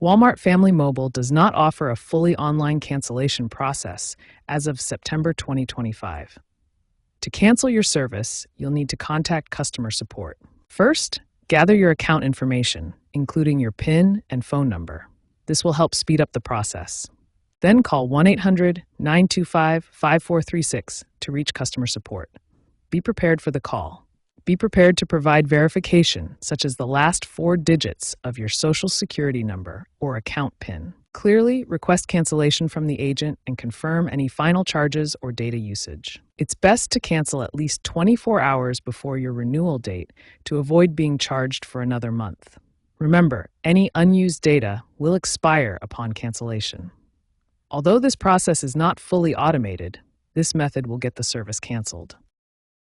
Walmart Family Mobile does not offer a fully online cancellation process as of September 2025. To cancel your service, you'll need to contact customer support. First, gather your account information, including your PIN and phone number. This will help speed up the process. Then call 1-800-925-5436 to reach customer support. Be prepared for the call. Be prepared to provide verification, such as the last 4 digits of your Social Security number or account PIN. Clearly, request cancellation from the agent and confirm any final charges or data usage. It's best to cancel at least 24 hours before your renewal date to avoid being charged for another month. Remember, any unused data will expire upon cancellation. Although this process is not fully automated, this method will get the service canceled.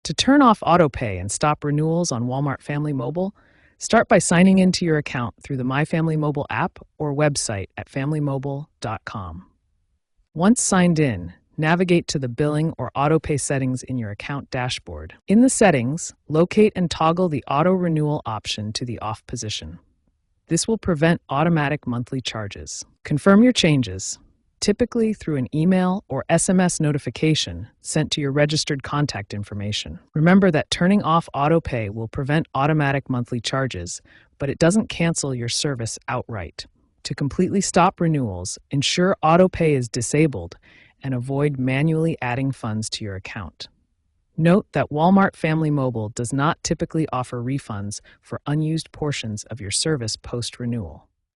To turn off autopay and stop renewals on Walmart Family Mobile, start by signing into your account through the My Family Mobile app or website at familymobile.com. Once signed in, navigate to the billing or autopay settings in your account dashboard. In the settings, locate and toggle the auto renewal option to the off position. This will prevent automatic monthly charges. Confirm your changes, typically through an email or SMS notification sent to your registered contact information. Remember that turning off autopay will prevent automatic monthly charges, but it doesn't cancel your service outright. To completely stop renewals, ensure autopay is disabled and avoid manually adding funds to your account. Note that Walmart Family Mobile does not typically offer refunds for unused portions of your service post-renewal.